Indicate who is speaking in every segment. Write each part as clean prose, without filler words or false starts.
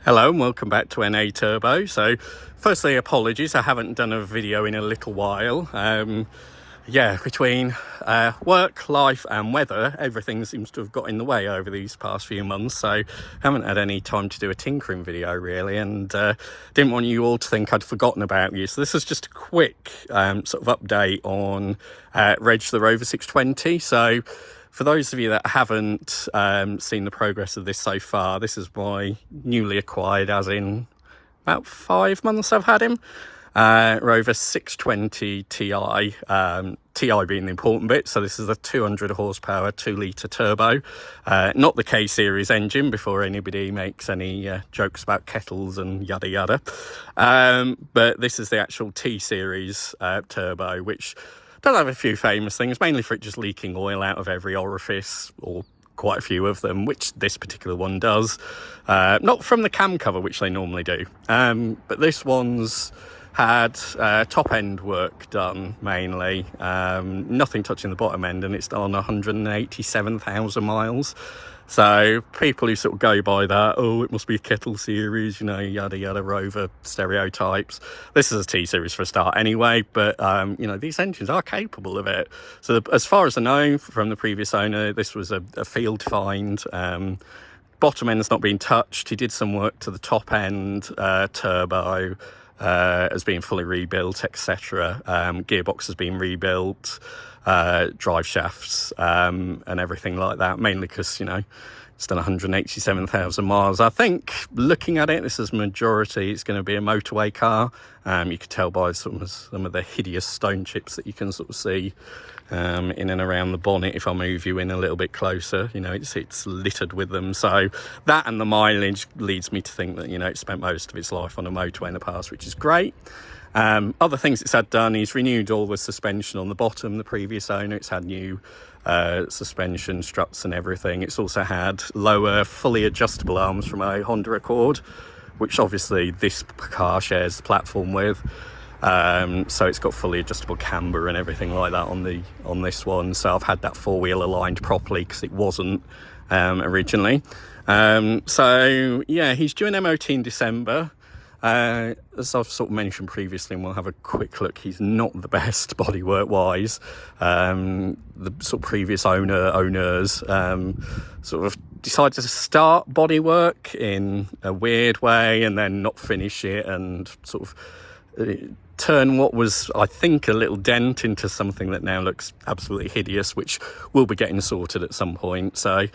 Speaker 1: Hello and welcome back to NA Turbo. So firstly, apologies, I haven't done a video in a little while. Between work, life and weather, everything seems to have got in the way over these past few months, so haven't had any time to do a tinkering video really, and didn't want you all to think I'd forgotten about you. So this is just a quick sort of update on Reg the Rover 620. So for those of you that haven't seen the progress of this so far, this is my newly acquired, as in about 5 months I've had him, Rover 620 Ti, Ti being the important bit. So this is a 200 horsepower 2-litre turbo, not the K series engine, before anybody makes any jokes about kettles and yada yada, but this is the actual T series turbo, which does have a few famous things, mainly for it just leaking oil out of every orifice, or quite a few of them, which this particular one does. Not from the cam cover, which they normally do, but this one's had top end work done mainly, nothing touching the bottom end, and it's done 187,000 miles. So people who sort of go by that, oh, it must be a kettle series, you know, yada yada, Rover stereotypes. This is a T series for a start anyway, but you know, these engines are capable of it. So as far as I know from the previous owner, this was a field find. Bottom end's not been touched. He did some work to the top end, turbo has been fully rebuilt, etc. Gearbox has been rebuilt, drive shafts and everything like that, mainly because, you know, it's done 187,000 miles. I think looking at it, this is majority, it's going to be a motorway car. You could tell by some of the hideous stone chips that you can sort of see in and around the bonnet. If I move you in a little bit closer, you know, it's littered with them. So that and the mileage leads me to think that, you know, it spent most of its life on a motorway in the past, which is great. Other things it's had done, he's renewed all the suspension on the bottom. The previous owner, it's had new suspension struts and everything. It's also had lower fully adjustable arms from a Honda Accord, which obviously this car shares the platform with. So it's got fully adjustable camber and everything like that on this one. So I've had that four-wheel aligned properly because it wasn't originally. So yeah, he's due an MOT in December. As I've sort of mentioned previously, and we'll have a quick look, he's not the best bodywork wise. The sort of previous owners sort of decided to start bodywork in a weird way and then not finish it, and sort of turn what was, I think, a little dent into something that now looks absolutely hideous, which will be getting sorted at some point. So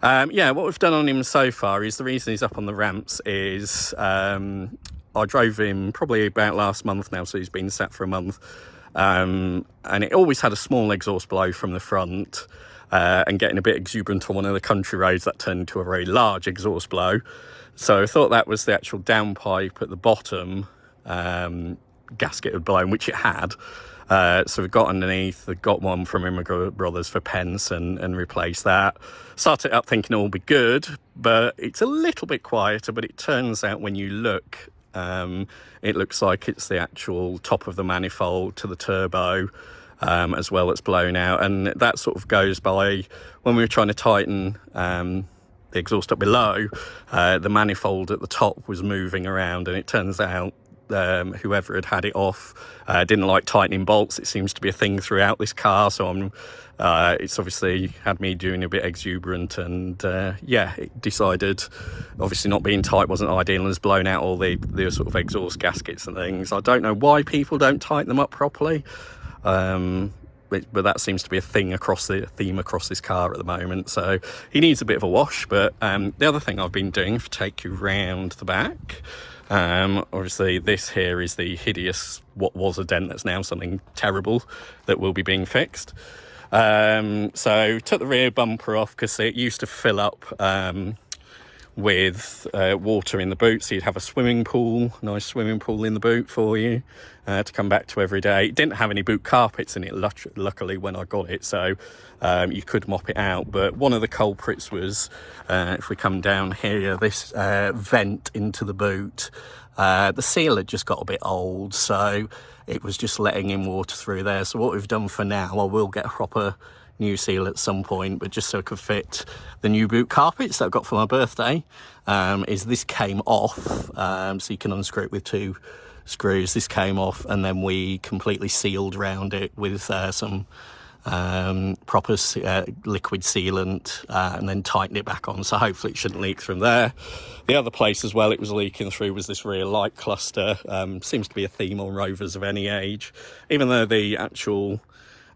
Speaker 1: yeah, what we've done on him so far is, the reason he's up on the ramps is I drove him probably about last month now, so he's been sat for a month, and it always had a small exhaust blow from the front, and getting a bit exuberant on one of the country roads, that turned into a very large exhaust blow. So I thought that was the actual downpipe at the bottom gasket had blown, which it had. So we got underneath, got one from Immigrant Brothers for pence and replaced that. Started up thinking it will be good, but it's a little bit quieter. But it turns out when you look, it looks like it's the actual top of the manifold to the turbo as well that's blown out, and that sort of goes by when we were trying to tighten the exhaust up below, the manifold at the top was moving around, and it turns out whoever had it off didn't like tightening bolts. It seems to be a thing throughout this car, so it's obviously had me doing a bit exuberant, and yeah, it decided obviously not being tight wasn't ideal and has blown out all the sort of exhaust gaskets and things. I don't know why people don't tighten them up properly, but that seems to be a theme across this car at the moment. So he needs a bit of a wash. But the other thing I've been doing, if I take you round the back, obviously this here is the hideous, what was a dent that's now something terrible that will be being fixed. So took the rear bumper off because it used to fill up with water in the boot, so you'd have a swimming pool, nice swimming pool in the boot for you to come back to every day. It didn't have any boot carpets in it, luckily, when I got it, so you could mop it out. But one of the culprits was, if we come down here, this vent into the boot, the seal had just got a bit old, so it was just letting in water through there. So what we've done for now, I will get a proper new seal at some point, but just so it could fit the new boot carpets that I got for my birthday, is this came off, so you can unscrew it with 2 screws. This came off, and then we completely sealed around it with some proper liquid sealant, and then tightened it back on, so hopefully it shouldn't leak from there. The other place as well it was leaking through was this rear light cluster. Seems to be a theme on Rovers of any age, even though the actual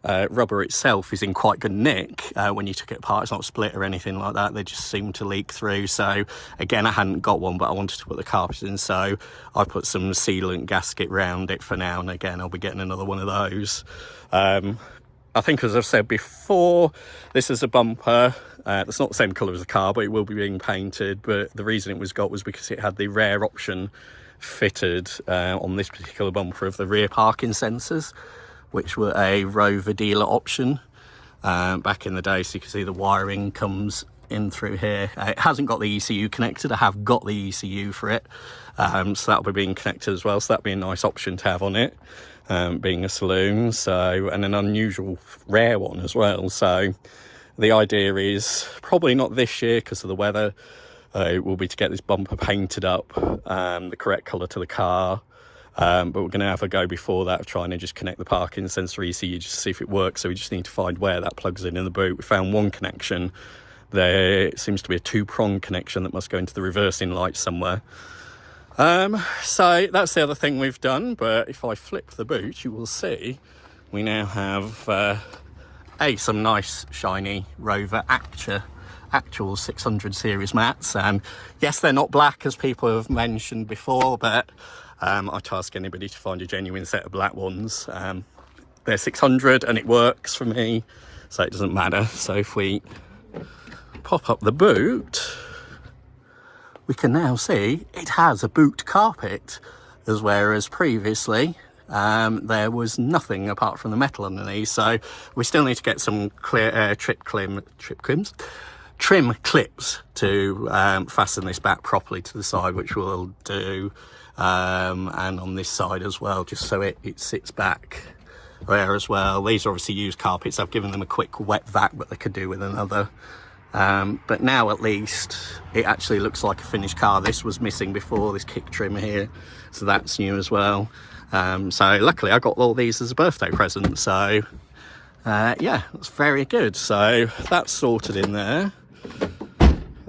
Speaker 1: rubber itself is in quite good nick. When you took it apart, it's not split or anything like that. They just seem to leak through. So again, I hadn't got one, but I wanted to put the carpet in, so I put some sealant gasket round it for now, and again I'll be getting another one of those. I think, as I've said before, this is a bumper that's not the same colour as the car, but it will be being painted. But the reason it was got was because it had the rare option fitted on this particular bumper of the rear parking sensors, which were a Rover dealer option back in the day. So you can see the wiring comes in through here. It hasn't got the ECU connected. I have got the ECU for it, so that'll be being connected as well. So that'll be a nice option to have on it, being a saloon. So, and an unusual rare one as well. So the idea is probably not this year because of the weather. It will be to get this bumper painted up the correct colour to the car. But we're going to have a go before that of trying to just connect the parking sensor ECU just to see if it works. So we just need to find where that plugs in the boot. We found one connection. There seems to be a 2-prong connection that must go into the reversing light somewhere. So that's the other thing we've done. But if I flip the boot, you will see we now have some nice shiny Rover actual 600 series mats. And yes, they're not black as people have mentioned before, but I task anybody to find a genuine set of black ones. They're 600 and it works for me, so it doesn't matter. So if we pop up the boot, we can now see it has a boot carpet, as whereas previously there was nothing apart from the metal underneath. So we still need to get some clear trim clips to fasten this back properly to the side, which we'll do. And on this side as well, just so it sits back there as well. These are obviously used carpets. I've given them a quick wet vac, but they could do with another. But now at least it actually looks like a finished car. This was missing before, this kick trim here, so that's new as well. So luckily I got all these as a birthday present, so yeah, that's very good. So that's sorted in there.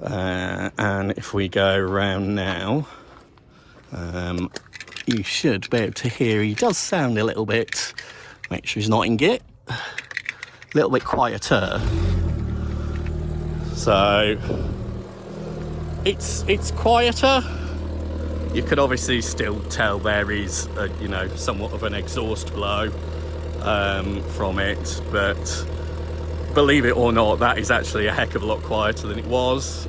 Speaker 1: And if we go around now, you should be able to hear he does sound a little bit, make sure he's not in git, a little bit quieter. So it's quieter. You could obviously still tell there is somewhat of an exhaust blow from it, but believe it or not, that is actually a heck of a lot quieter than it was.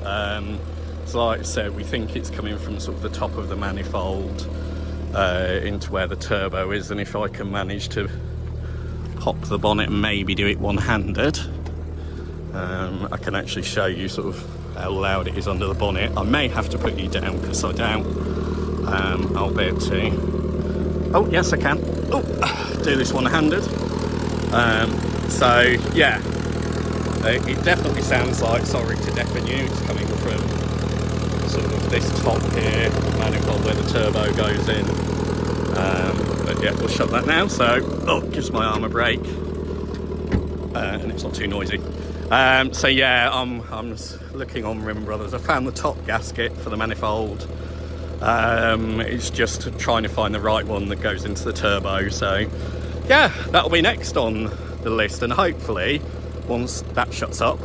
Speaker 1: So like I said, we think it's coming from sort of the top of the manifold into where the turbo is, and if I can manage to pop the bonnet and maybe do it one-handed, I can actually show you sort of how loud it is under the bonnet. I may have to put you down because I doubt I'll be able to. Oh yes, I can. Do this one-handed. So yeah, it definitely sounds like, sorry to deafen you, it's coming from sort of this top here, manifold where the turbo goes in. But yeah, we'll shut that now. So, gives my arm a break, and it's not too noisy. So yeah, I'm just looking on Rim Brothers. I found the top gasket for the manifold. It's just trying to find the right one that goes into the turbo. So yeah, that'll be next on the list, and hopefully once that shuts up,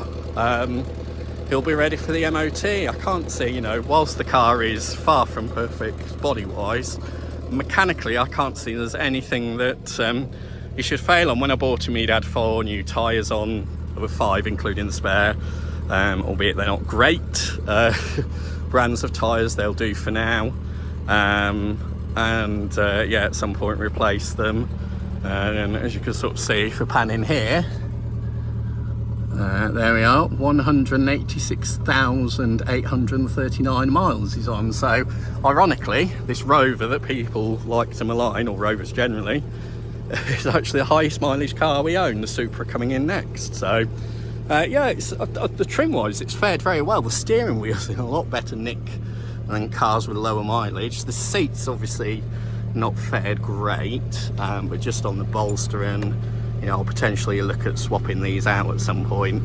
Speaker 1: he'll be ready for the MOT. I can't see, whilst the car is far from perfect body-wise, mechanically I can't see there's anything that he should fail on. When I bought him, he'd had 4 new tyres on, over 5 including the spare, albeit they're not great brands of tyres. They'll do for now, and yeah, at some point replace them. And as you can sort of see if we're panning here, there we are, 186,839 miles he's on. So ironically, this Rover that people like to malign, or Rovers generally, it's actually the highest mileage car we own, the Supra coming in next. So yeah, it's the trim wise it's fared very well. The steering wheel's in a lot better nick than cars with lower mileage. The seats obviously not fared great, but just on the bolster, and you know, I'll potentially look at swapping these out at some point.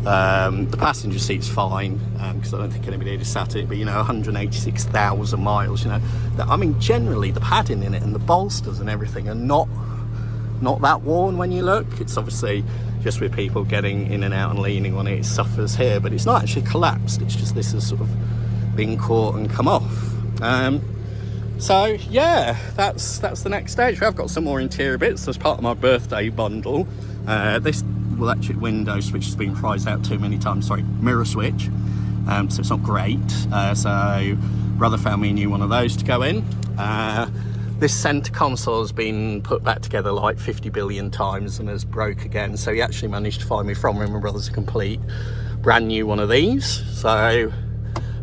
Speaker 1: The passenger seat's fine, because I don't think anybody had sat it, but you know, 186,000 miles, you know, I mean, generally the padding in it and the bolsters and everything are not that worn when you look. It's obviously just with people getting in and out and leaning on it, it suffers here, but it's not actually collapsed. It's just this has sort of been caught and come off. So yeah, that's the next stage. I've got some more interior bits as part of my birthday bundle. This electric window switch has been prized out too many times. Sorry, mirror switch. So it's not great. So brother found me a new one of those to go in. This centre console has been put back together like 50 billion times and has broke again. So he actually managed to find me from him and brothers a complete brand new one of these. So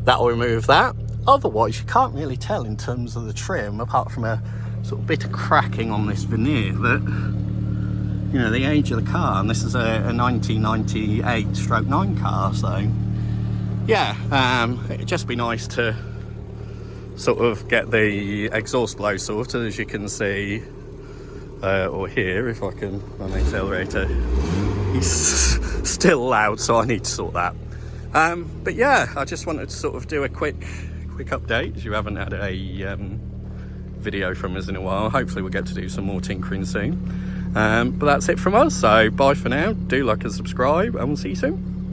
Speaker 1: that'll remove that. Otherwise, you can't really tell in terms of the trim, apart from a sort of bit of cracking on this veneer, that, you know, the age of the car, and this is a 1998/9 car, so yeah, it'd just be nice to sort of get the exhaust blow sorted, as you can see, or hear, if I can run the accelerator. He's still loud, so I need to sort that. But yeah, I just wanted to sort of do a quick update, as you haven't had a video from us in a while. Hopefully we'll get to do some more tinkering soon. But that's it from us, so bye for now. Do like and subscribe, and we'll see you soon.